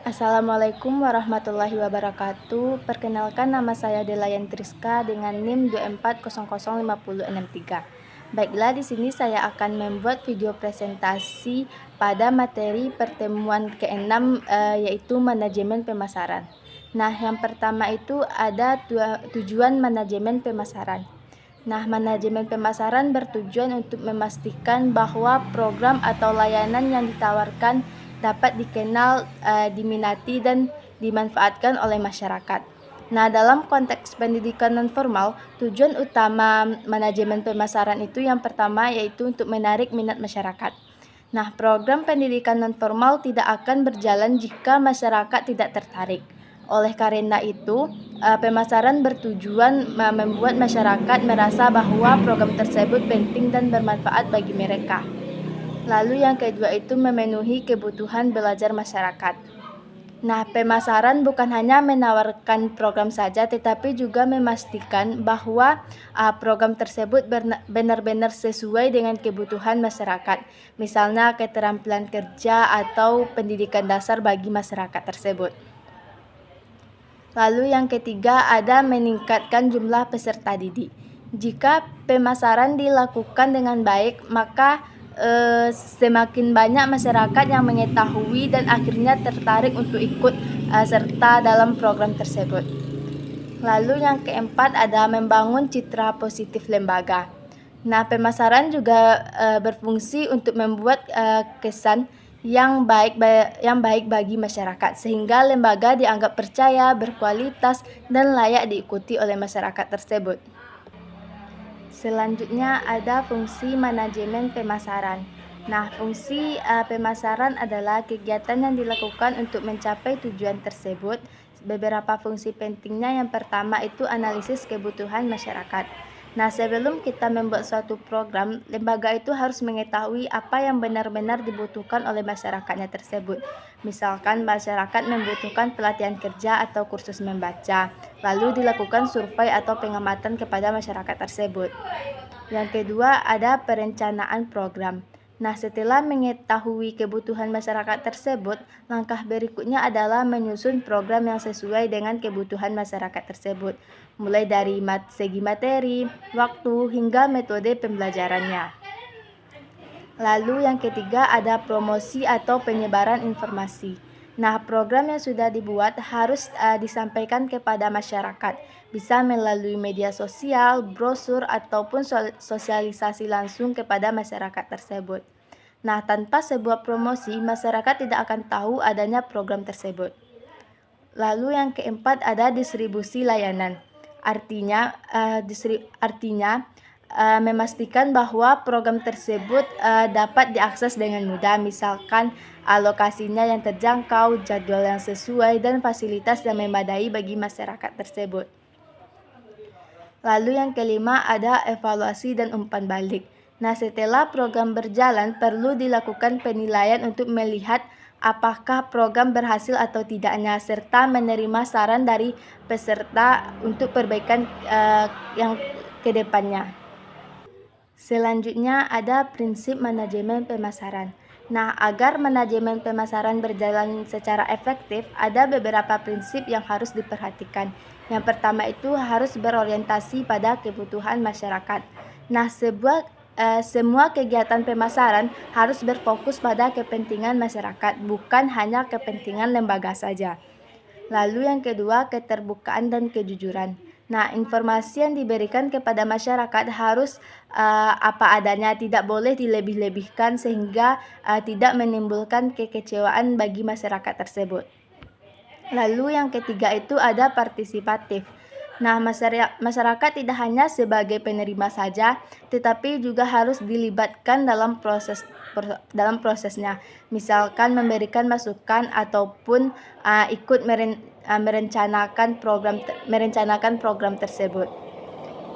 Assalamualaikum warahmatullahi wabarakatuh. Perkenalkan, nama saya Delayan Triska dengan NIM 2400563. Baiklah, di sini saya akan membuat video presentasi pada materi pertemuan ke-6 yaitu manajemen pemasaran. Nah, yang pertama itu ada tujuan manajemen pemasaran. Nah, manajemen pemasaran bertujuan untuk memastikan bahwa program atau layanan yang ditawarkan dapat dikenal, diminati, dan dimanfaatkan oleh masyarakat. Nah, dalam konteks pendidikan non-formal, tujuan utama manajemen pemasaran itu yang pertama yaitu untuk menarik minat masyarakat. Nah, program pendidikan non-formal tidak akan berjalan jika masyarakat tidak tertarik. Oleh karena itu, pemasaran bertujuan membuat masyarakat merasa bahwa program tersebut penting dan bermanfaat bagi mereka. Lalu yang kedua itu memenuhi kebutuhan belajar masyarakat. Nah, pemasaran bukan hanya menawarkan program saja, tetapi juga memastikan bahwa program tersebut benar-benar sesuai dengan kebutuhan masyarakat. Misalnya keterampilan kerja atau pendidikan dasar bagi masyarakat tersebut. Lalu yang ketiga ada meningkatkan jumlah peserta didik. Jika pemasaran dilakukan dengan baik, maka semakin banyak masyarakat yang mengetahui dan akhirnya tertarik untuk ikut serta dalam program tersebut. Lalu yang keempat ada membangun citra positif lembaga. Nah, pemasaran juga berfungsi untuk membuat kesan yang baik bagi masyarakat sehingga lembaga dianggap percaya, berkualitas, dan layak diikuti oleh masyarakat tersebut. Selanjutnya ada fungsi manajemen pemasaran. Nah, fungsi pemasaran adalah kegiatan yang dilakukan untuk mencapai tujuan tersebut. Beberapa fungsi pentingnya yang pertama itu analisis kebutuhan masyarakat. Nah, sebelum kita membuat suatu program, lembaga itu harus mengetahui apa yang benar-benar dibutuhkan oleh masyarakatnya tersebut. Misalkan masyarakat membutuhkan pelatihan kerja atau kursus membaca, lalu dilakukan survei atau pengamatan kepada masyarakat tersebut. Yang kedua ada perencanaan program. Nah, setelah mengetahui kebutuhan masyarakat tersebut, langkah berikutnya adalah menyusun program yang sesuai dengan kebutuhan masyarakat tersebut, mulai dari segi materi, waktu, hingga metode pembelajarannya. Lalu yang ketiga ada promosi atau penyebaran informasi. Nah, program yang sudah dibuat harus disampaikan kepada masyarakat, bisa melalui media sosial, brosur, ataupun sosialisasi langsung kepada masyarakat tersebut. Nah, tanpa sebuah promosi, masyarakat tidak akan tahu adanya program tersebut. Lalu yang keempat ada distribusi layanan. Artinya memastikan bahwa program tersebut dapat diakses dengan mudah, misalkan alokasinya yang terjangkau, jadwal yang sesuai, dan fasilitas yang memadai bagi masyarakat tersebut. Lalu yang kelima ada evaluasi dan umpan balik. Nah, setelah program berjalan, perlu dilakukan penilaian untuk melihat apakah program berhasil atau tidaknya, serta menerima saran dari peserta untuk perbaikan yang kedepannya. Selanjutnya ada prinsip manajemen pemasaran. Nah, agar manajemen pemasaran berjalan secara efektif, ada beberapa prinsip yang harus diperhatikan. Yang pertama itu harus berorientasi pada kebutuhan masyarakat. Nah, semua kegiatan pemasaran harus berfokus pada kepentingan masyarakat, bukan hanya kepentingan lembaga saja. Lalu yang kedua, keterbukaan dan kejujuran. Nah, informasi yang diberikan kepada masyarakat harus apa adanya, tidak boleh dilebih-lebihkan sehingga tidak menimbulkan kekecewaan bagi masyarakat tersebut. Lalu yang ketiga itu ada partisipatif. Nah, masyarakat tidak hanya sebagai penerima saja, tetapi juga harus dilibatkan dalam prosesnya. Misalkan memberikan masukan ataupun ikut merencanakan program tersebut.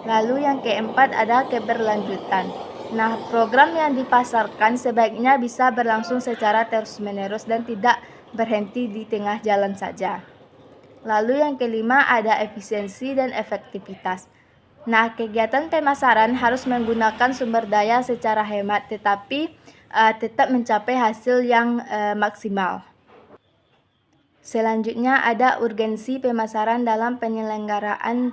Lalu yang keempat ada keberlanjutan. Nah, program yang dipasarkan sebaiknya bisa berlangsung secara terus-menerus dan tidak berhenti di tengah jalan saja. Lalu yang kelima ada efisiensi dan efektivitas. Nah, kegiatan pemasaran harus menggunakan sumber daya secara hemat, tetapi tetap mencapai hasil yang maksimal. Selanjutnya ada urgensi pemasaran dalam penyelenggaraan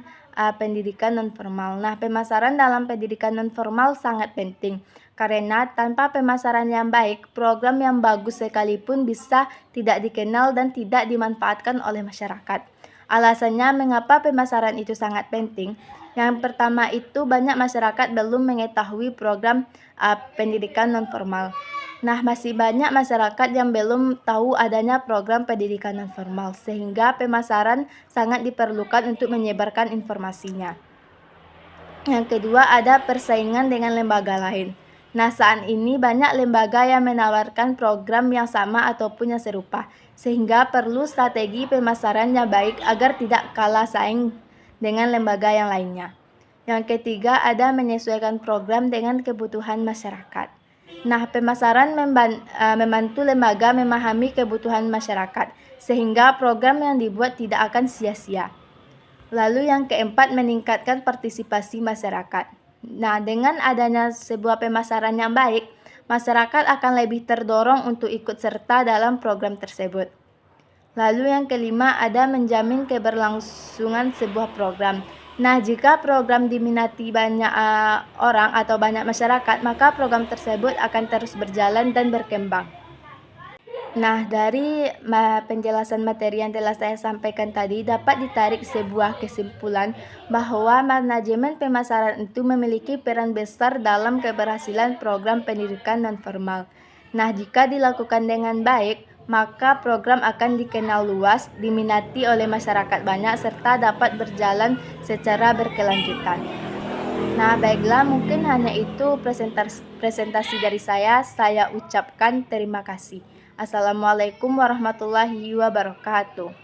pendidikan nonformal. Nah, pemasaran dalam pendidikan nonformal sangat penting karena tanpa pemasaran yang baik, program yang bagus sekalipun bisa tidak dikenal dan tidak dimanfaatkan oleh masyarakat. Alasannya mengapa pemasaran itu sangat penting? Yang pertama itu banyak masyarakat belum mengetahui program pendidikan nonformal. Nah, masih banyak masyarakat yang belum tahu adanya program pendidikan nonformal, sehingga pemasaran sangat diperlukan untuk menyebarkan informasinya. Yang kedua, ada persaingan dengan lembaga lain. Nah, saat ini banyak lembaga yang menawarkan program yang sama ataupun yang serupa, sehingga perlu strategi pemasaran yang baik agar tidak kalah saing dengan lembaga yang lainnya. Yang ketiga, ada menyesuaikan program dengan kebutuhan masyarakat. Nah, pemasaran membantu lembaga memahami kebutuhan masyarakat, sehingga program yang dibuat tidak akan sia-sia. Lalu yang keempat, meningkatkan partisipasi masyarakat. Nah, dengan adanya sebuah pemasaran yang baik, masyarakat akan lebih terdorong untuk ikut serta dalam program tersebut. Lalu yang kelima, ada menjamin keberlangsungan sebuah program. Nah, jika program diminati banyak orang atau banyak masyarakat, maka program tersebut akan terus berjalan dan berkembang. Nah, dari penjelasan materi yang telah saya sampaikan tadi, dapat ditarik sebuah kesimpulan bahwa manajemen pemasaran itu memiliki peran besar dalam keberhasilan program pendidikan nonformal. Nah, jika dilakukan dengan baik, maka program akan dikenal luas, diminati oleh masyarakat banyak, serta dapat berjalan secara berkelanjutan. Nah, baiklah, mungkin hanya itu presentasi dari saya. Saya ucapkan terima kasih. Assalamualaikum warahmatullahi wabarakatuh.